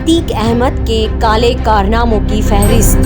अतीक अहमद के काले कारनामों की फहरिस्त।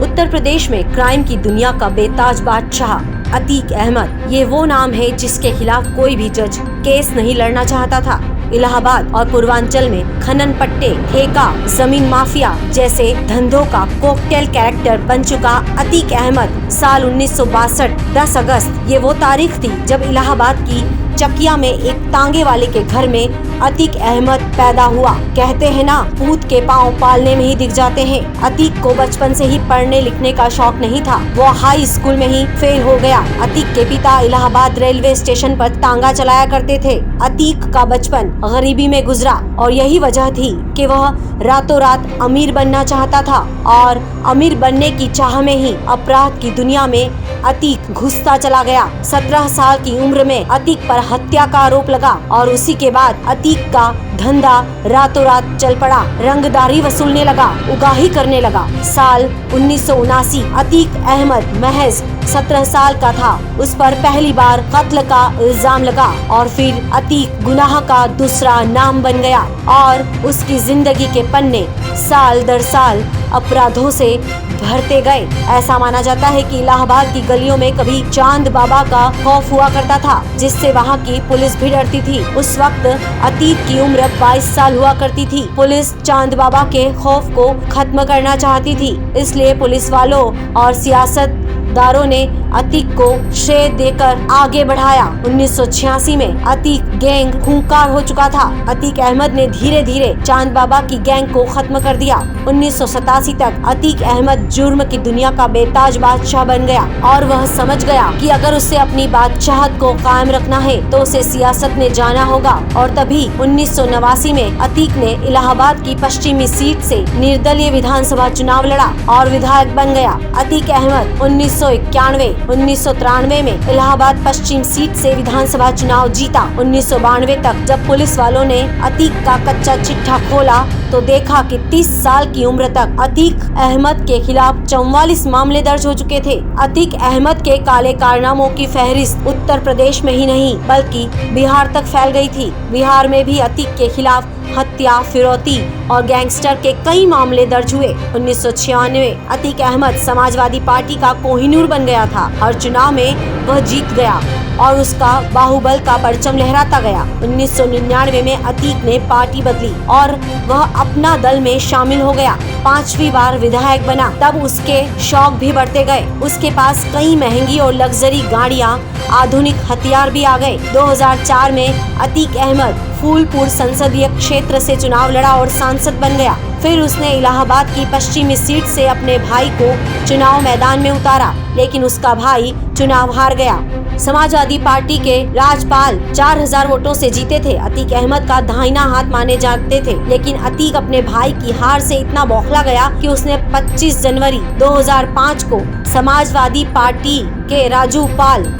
उत्तर प्रदेश में क्राइम की दुनिया का बेताज बादशाह अतीक अहमद, ये वो नाम है जिसके खिलाफ कोई भी जज केस नहीं लड़ना चाहता था। इलाहाबाद और पूर्वांचल में खनन पट्टे, ठेका, जमीन माफिया जैसे धंधों का कॉकटेल कैरेक्टर बन चुका अतीक अहमद साल 1962 10 अगस्त ये वो तारीख थी जब इलाहाबाद की चकिया में एक तांगे वाले के घर में अतीक अहमद पैदा हुआ। कहते हैं ना, पूत के पाँव पालने में ही दिख जाते हैं। अतीक को बचपन से ही पढ़ने लिखने का शौक नहीं था, वो हाई स्कूल में ही फेल हो गया। अतीक के पिता इलाहाबाद रेलवे स्टेशन पर तांगा चलाया करते थे। अतीक का बचपन गरीबी में गुजरा और यही वजह थी कि वह रातों रात अमीर बनना चाहता था और अमीर बनने की चाह में ही अपराध की दुनिया में अतीक घुसता चला गया। 17 साल की उम्र में अतीक पर हत्या का आरोप लगा और उसी के बाद अतीक का धंधा रातों रात चल पड़ा। रंगदारी वसूलने लगा, उगाही करने लगा। साल 1979 अतीक अहमद महज 17 साल का था। उस पर पहली बार कत्ल का इल्जाम लगा और फिर अतीक गुनाह का दूसरा नाम बन गया और उसकी जिंदगी के पन्ने साल दर साल अपराधों से भरते गए। ऐसा माना जाता है कि इलाहाबाद की गलियों में कभी चांद बाबा का खौफ हुआ करता था, जिससे वहाँ की पुलिस भी डरती थी। उस वक्त अतीक की उम्र 22 साल हुआ करती थी। पुलिस चांद बाबा के खौफ को खत्म करना चाहती थी, इसलिए पुलिस वालों और सियासतदारों ने अतीक को श्रेय देकर आगे बढ़ाया। 1986 में अतीक गैंग खूंखार हो चुका था। अतीक अहमद ने धीरे धीरे चांद बाबा की गैंग को खत्म कर दिया। 1987 तक अतीक अहमद जुर्म की दुनिया का बेताज बादशाह बन गया और वह समझ गया कि अगर उसे अपनी बादशाहत को कायम रखना है तो उसे सियासत में जाना होगा। और तभी 1989 में अतीक ने इलाहाबाद की पश्चिमी सीट से निर्दलीय विधानसभा चुनाव लड़ा और विधायक बन गया। अतीक अहमद 1991 1993 में इलाहाबाद पश्चिम सीट से विधानसभा चुनाव जीता। 1992 तक जब पुलिस वालों ने अतीक का कच्चा चिट्ठा खोला तो देखा कि 30 साल की उम्र तक अतीक अहमद के खिलाफ 44 मामले दर्ज हो चुके थे। अतीक अहमद के काले कारनामों की फहरिस्त उत्तर प्रदेश में ही नहीं बल्कि बिहार तक फैल गई थी। बिहार में भी अतीक के खिलाफ हत्या, फिरौती और गैंगस्टर के कई मामले दर्ज हुए। 1996 अतीक अहमद समाजवादी पार्टी का कोहिनूर बन गया था। हर चुनाव में वह जीत गया और उसका बाहुबल का परचम लहराता गया। 1999 में अतीक ने पार्टी बदली और वह अपना दल में शामिल हो गया। 5वीं बार विधायक बना, तब उसके शौक भी बढ़ते गए। उसके पास कई महंगी और लग्जरी गाड़ियां, आधुनिक हथियार भी आ गए। 2004 में अतीक अहमद फूलपुर संसदीय क्षेत्र से चुनाव लड़ा और सांसद बन गया। फिर उसने इलाहाबाद की पश्चिमी सीट से अपने भाई को चुनाव मैदान में उतारा, लेकिन उसका भाई चुनाव हार गया। समाजवादी पार्टी के राजपाल 4000 वोटों से जीते थे। अतीक अहमद का दाहिना हाथ माने जाते थे, लेकिन अतीक अपने भाई की हार से इतना बौखला गया कि उसने 25 जनवरी 2005 को समाजवादी पार्टी के राजू पाल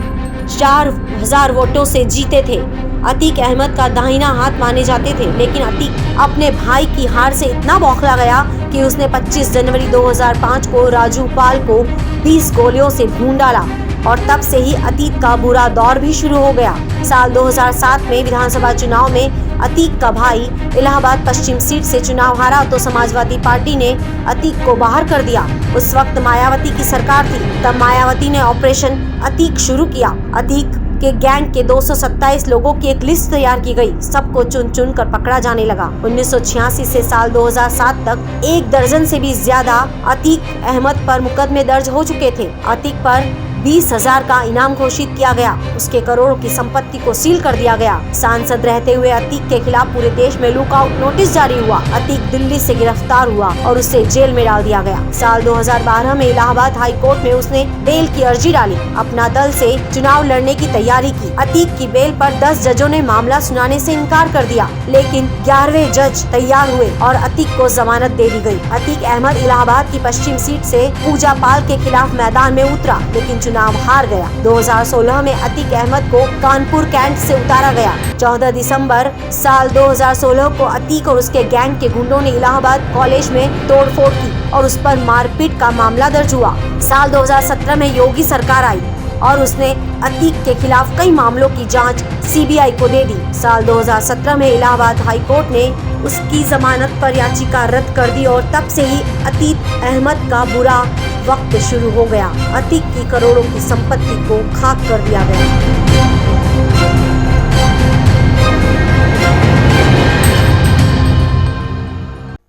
4000 वोटों से जीते थे। अतीक अहमद का दाहिना हाथ माने जाते थे, लेकिन अतीक अपने भाई की हार से इतना बौखला गया कि उसने 25 जनवरी 2005 को राजू पाल को 20 गोलियों से भून डाला और तब से ही अतीक का बुरा दौर भी शुरू हो गया। साल 2007 में विधानसभा चुनाव में अतीक का भाई इलाहाबाद पश्चिम सीट से चुनाव हारा तो समाजवादी पार्टी ने अतीक को बाहर कर दिया। उस वक्त मायावती की सरकार थी। तब मायावती ने ऑपरेशन अतीक शुरू किया। अतीक के गैंग के 227 लोगों की एक लिस्ट तैयार की गई। सबको चुन चुन कर पकड़ा जाने लगा। 1986 से साल 2007 तक 1 दर्जन से भी ज्यादा अतीक अहमद पर मुकदमे दर्ज हो चुके थे। अतीक पर 20,000 का इनाम घोषित किया गया। उसके करोड़ों की संपत्ति को सील कर दिया गया। सांसद रहते हुए अतीक के खिलाफ पूरे देश में लुकआउट नोटिस जारी हुआ। अतीक दिल्ली से गिरफ्तार हुआ और उसे जेल में डाल दिया गया। साल 2012 में इलाहाबाद हाई कोर्ट में उसने बेल की अर्जी डाली। अपना दल से चुनाव लड़ने की तैयारी की। अतीक की बेल पर 10 जजों ने मामला सुनाने से इनकार कर दिया, लेकिन 11वें जज तैयार हुए और अतीक को जमानत दे दी गई। अतीक अहमद इलाहाबाद की पश्चिम सीट से पूजा पाल के खिलाफ मैदान में उतरा, लेकिन चुनाव हार गया। 2016 में अतीक अहमद को कानपुर कैंट से उतारा गया। 14 दिसंबर साल 2016 को अतीक और उसके गैंग के गुंडों ने इलाहाबाद कॉलेज में तोड़फोड़ की और उस पर मारपीट का मामला दर्ज हुआ। साल 2017 में योगी सरकार आई और उसने अतीक के खिलाफ कई मामलों की जांच सीबीआई को दे दी। साल 2017 में इलाहाबाद हाई कोर्ट ने उसकी जमानत पर याचिका रद्द कर दी और तब से ही अतीक अहमद का बुरा वक्त शुरू हो गया। अतीक की करोड़ों की संपत्ति को खाक कर दिया गया।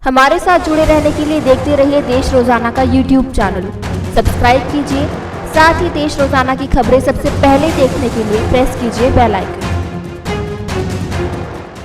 हमारे साथ जुड़े रहने के लिए देखते रहिए देश रोजाना का YouTube चैनल। सब्सक्राइब कीजिए, साथ ही देश रोजाना की खबरें सबसे पहले देखने के लिए प्रेस कीजिए बेल आइकन।